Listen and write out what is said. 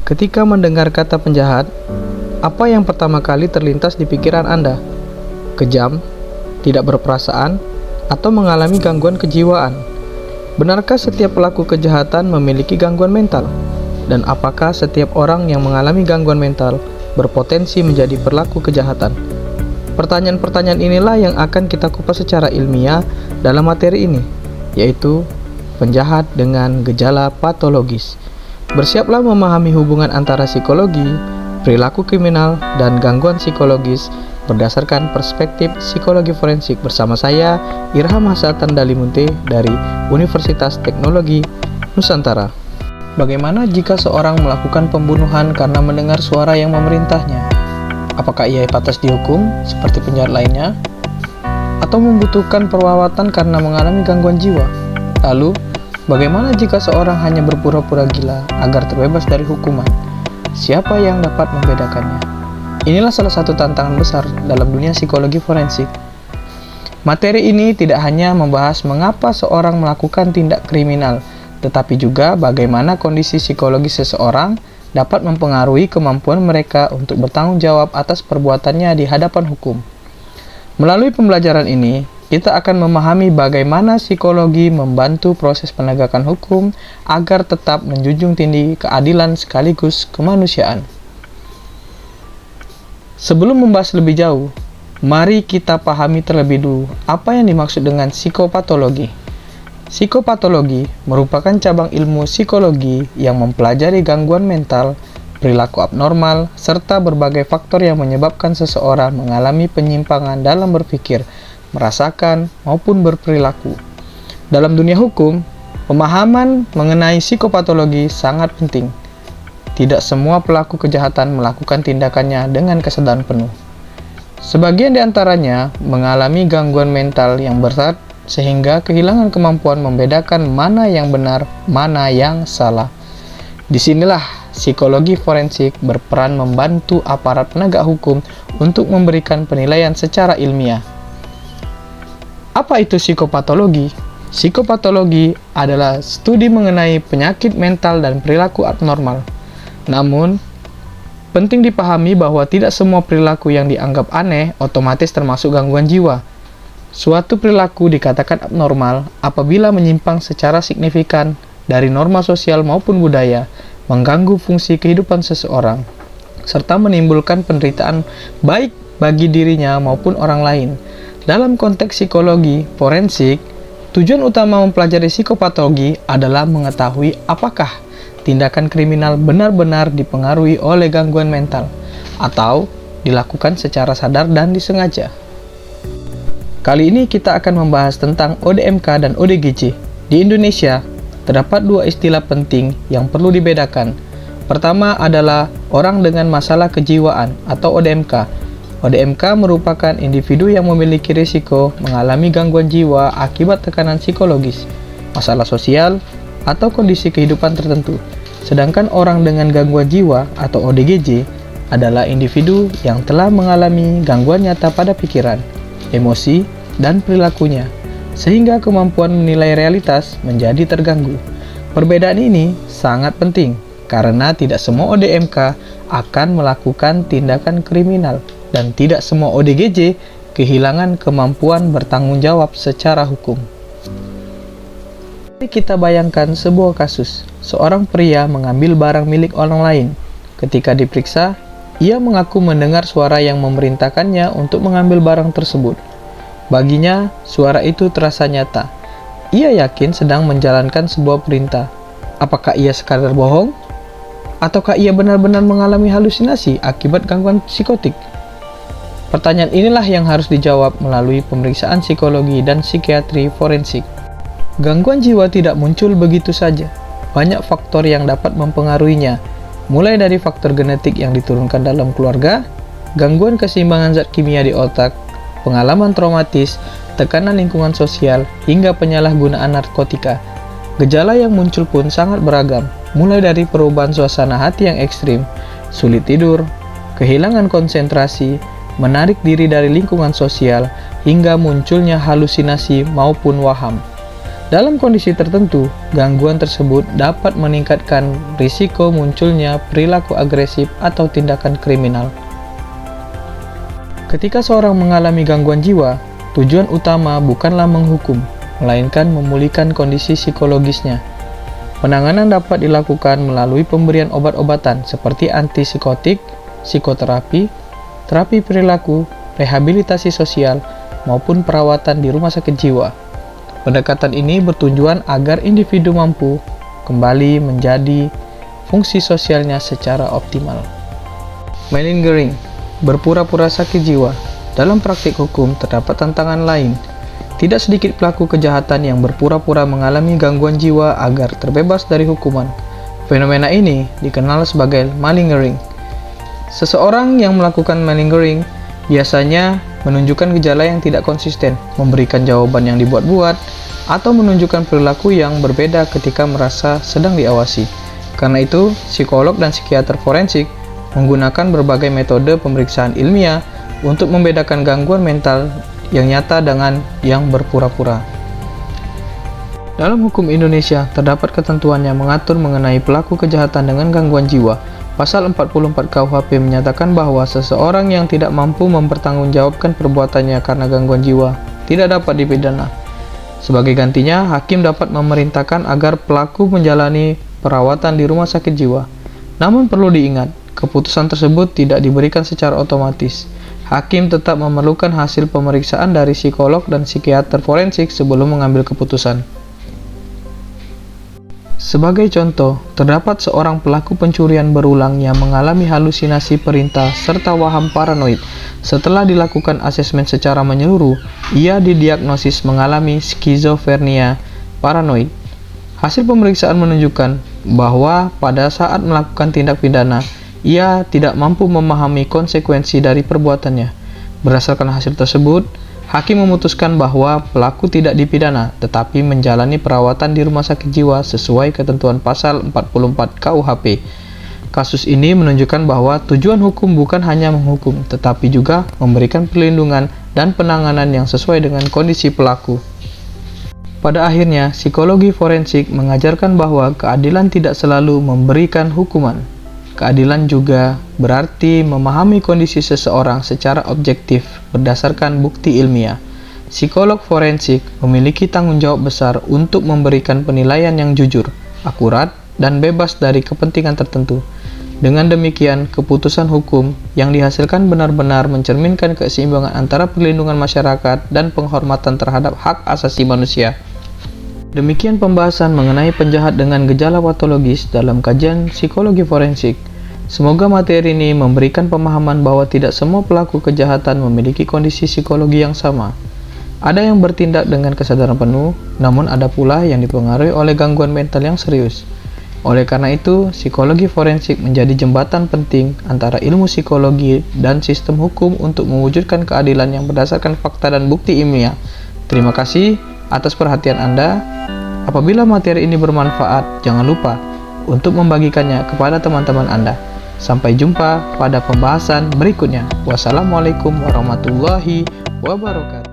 Ketika mendengar kata penjahat, apa yang pertama kali terlintas di pikiran Anda? Kejam, tidak berperasaan, atau mengalami gangguan kejiwaan? Benarkah setiap pelaku kejahatan memiliki gangguan mental? Dan apakah setiap orang yang mengalami gangguan mental berpotensi menjadi pelaku kejahatan? Pertanyaan-pertanyaan inilah yang akan kita kupas secara ilmiah dalam materi ini, yaitu penjahat dengan gejala patologis. Bersiaplah memahami hubungan antara psikologi, perilaku kriminal, dan gangguan psikologis berdasarkan perspektif psikologi forensik bersama saya, Irham Hassatan Dalimunte dari Universitas Teknologi Nusantara. Bagaimana jika seorang melakukan pembunuhan karena mendengar suara yang memerintahnya? Apakah ia pantas dihukum seperti penjahat lainnya? Atau membutuhkan perawatan karena mengalami gangguan jiwa? Lalu, bagaimana jika seorang hanya berpura-pura gila agar terbebas dari hukuman? Siapa yang dapat membedakannya? Inilah salah satu tantangan besar dalam dunia psikologi forensik. Materi ini tidak hanya membahas mengapa seorang melakukan tindak kriminal, tetapi juga bagaimana kondisi psikologi seseorang dapat mempengaruhi kemampuan mereka untuk bertanggung jawab atas perbuatannya di hadapan hukum. Melalui pembelajaran ini, kita akan memahami bagaimana psikologi membantu proses penegakan hukum agar tetap menjunjung tinggi keadilan sekaligus kemanusiaan. Sebelum membahas lebih jauh, mari kita pahami terlebih dulu apa yang dimaksud dengan psikopatologi. Psikopatologi merupakan cabang ilmu psikologi yang mempelajari gangguan mental, perilaku abnormal, serta berbagai faktor yang menyebabkan seseorang mengalami penyimpangan dalam berpikir, merasakan, maupun berperilaku. Dalam dunia hukum, pemahaman mengenai psikopatologi sangat penting. Tidak semua pelaku kejahatan melakukan tindakannya dengan kesadaran penuh. Sebagian di antaranya mengalami gangguan mental yang berat sehingga kehilangan kemampuan membedakan mana yang benar, mana yang salah. Disinilah psikologi forensik berperan membantu aparat penegak hukum untuk memberikan penilaian secara ilmiah. Apa itu psikopatologi? Psikopatologi adalah studi mengenai penyakit mental dan perilaku abnormal. Namun, penting dipahami bahwa tidak semua perilaku yang dianggap aneh otomatis termasuk gangguan jiwa. Suatu perilaku dikatakan abnormal apabila menyimpang secara signifikan dari norma sosial maupun budaya, mengganggu fungsi kehidupan seseorang, serta menimbulkan penderitaan baik bagi dirinya maupun orang lain. Dalam konteks psikologi forensik, tujuan utama mempelajari psikopatologi adalah mengetahui apakah tindakan kriminal benar-benar dipengaruhi oleh gangguan mental atau dilakukan secara sadar dan disengaja. Kali ini kita akan membahas tentang ODMK dan ODGJ. Di Indonesia, terdapat dua istilah penting yang perlu dibedakan. Pertama adalah orang dengan masalah kejiwaan atau ODMK. ODMK merupakan individu yang memiliki risiko mengalami gangguan jiwa akibat tekanan psikologis, masalah sosial, atau kondisi kehidupan tertentu. Sedangkan orang dengan gangguan jiwa atau ODGJ adalah individu yang telah mengalami gangguan nyata pada pikiran, emosi, dan perilakunya, sehingga kemampuan menilai realitas menjadi terganggu. Perbedaan ini sangat penting karena tidak semua ODMK akan melakukan tindakan kriminal dan tidak semua ODGJ kehilangan kemampuan bertanggung jawab secara hukum. Mari kita bayangkan sebuah kasus. Seorang pria mengambil barang milik orang lain. Ketika diperiksa, ia mengaku mendengar suara yang memerintahkannya untuk mengambil barang tersebut. Baginya, suara itu terasa nyata. Ia yakin sedang menjalankan sebuah perintah. Apakah ia sekadar bohong? Ataukah ia benar-benar mengalami halusinasi akibat gangguan psikotik? Pertanyaan inilah yang harus dijawab melalui pemeriksaan psikologi dan psikiatri forensik. Gangguan jiwa tidak muncul begitu saja. Banyak faktor yang dapat mempengaruhinya, mulai dari faktor genetik yang diturunkan dalam keluarga, gangguan keseimbangan zat kimia di otak, pengalaman traumatis, tekanan lingkungan sosial, hingga penyalahgunaan narkotika. Gejala yang muncul pun sangat beragam, mulai dari perubahan suasana hati yang ekstrim, sulit tidur, kehilangan konsentrasi, menarik diri dari lingkungan sosial, hingga munculnya halusinasi maupun waham. Dalam kondisi tertentu, gangguan tersebut dapat meningkatkan risiko munculnya perilaku agresif atau tindakan kriminal. Ketika seorang mengalami gangguan jiwa, tujuan utama bukanlah menghukum, melainkan memulihkan kondisi psikologisnya. Penanganan dapat dilakukan melalui pemberian obat-obatan seperti antipsikotik, psikoterapi, terapi perilaku, rehabilitasi sosial, maupun perawatan di rumah sakit jiwa. Pendekatan ini bertujuan agar individu mampu kembali menjadi fungsi sosialnya secara optimal. Malingering, berpura-pura sakit jiwa. Dalam praktik hukum terdapat tantangan lain. Tidak sedikit pelaku kejahatan yang berpura-pura mengalami gangguan jiwa agar terbebas dari hukuman. Fenomena ini dikenal sebagai malingering. Seseorang yang melakukan malingering biasanya menunjukkan gejala yang tidak konsisten, memberikan jawaban yang dibuat-buat, atau menunjukkan perilaku yang berbeda ketika merasa sedang diawasi. Karena itu, psikolog dan psikiater forensik menggunakan berbagai metode pemeriksaan ilmiah untuk membedakan gangguan mental yang nyata dengan yang berpura-pura. Dalam hukum Indonesia, terdapat ketentuan yang mengatur mengenai pelaku kejahatan dengan gangguan jiwa. Pasal 44 KUHP menyatakan bahwa seseorang yang tidak mampu mempertanggungjawabkan perbuatannya karena gangguan jiwa tidak dapat dipidana. Sebagai gantinya, hakim dapat memerintahkan agar pelaku menjalani perawatan di rumah sakit jiwa. Namun perlu diingat, keputusan tersebut tidak diberikan secara otomatis. Hakim tetap memerlukan hasil pemeriksaan dari psikolog dan psikiater forensik sebelum mengambil keputusan. Sebagai contoh, terdapat seorang pelaku pencurian berulang yang mengalami halusinasi perintah serta waham paranoid. Setelah dilakukan asesmen secara menyeluruh, ia didiagnosis mengalami skizofrenia paranoid. Hasil pemeriksaan menunjukkan bahwa pada saat melakukan tindak pidana, ia tidak mampu memahami konsekuensi dari perbuatannya. Berdasarkan hasil tersebut, hakim memutuskan bahwa pelaku tidak dipidana, tetapi menjalani perawatan di rumah sakit jiwa sesuai ketentuan pasal 44 KUHP. Kasus ini menunjukkan bahwa tujuan hukum bukan hanya menghukum, tetapi juga memberikan perlindungan dan penanganan yang sesuai dengan kondisi pelaku. Pada akhirnya, psikologi forensik mengajarkan bahwa keadilan tidak selalu memberikan hukuman. Keadilan juga berarti memahami kondisi seseorang secara objektif berdasarkan bukti ilmiah. Psikolog forensik memiliki tanggung jawab besar untuk memberikan penilaian yang jujur, akurat, dan bebas dari kepentingan tertentu. Dengan demikian, keputusan hukum yang dihasilkan benar-benar mencerminkan keseimbangan antara perlindungan masyarakat dan penghormatan terhadap hak asasi manusia. Demikian pembahasan mengenai penjahat dengan gejala patologis dalam kajian psikologi forensik. Semoga materi ini memberikan pemahaman bahwa tidak semua pelaku kejahatan memiliki kondisi psikologi yang sama. Ada yang bertindak dengan kesadaran penuh, namun ada pula yang dipengaruhi oleh gangguan mental yang serius. Oleh karena itu, psikologi forensik menjadi jembatan penting antara ilmu psikologi dan sistem hukum untuk mewujudkan keadilan yang berdasarkan fakta dan bukti ilmiah. Terima kasih atas perhatian Anda. Apabila materi ini bermanfaat, jangan lupa untuk membagikannya kepada teman-teman Anda. Sampai jumpa pada pembahasan berikutnya. Wassalamualaikum warahmatullahi wabarakatuh.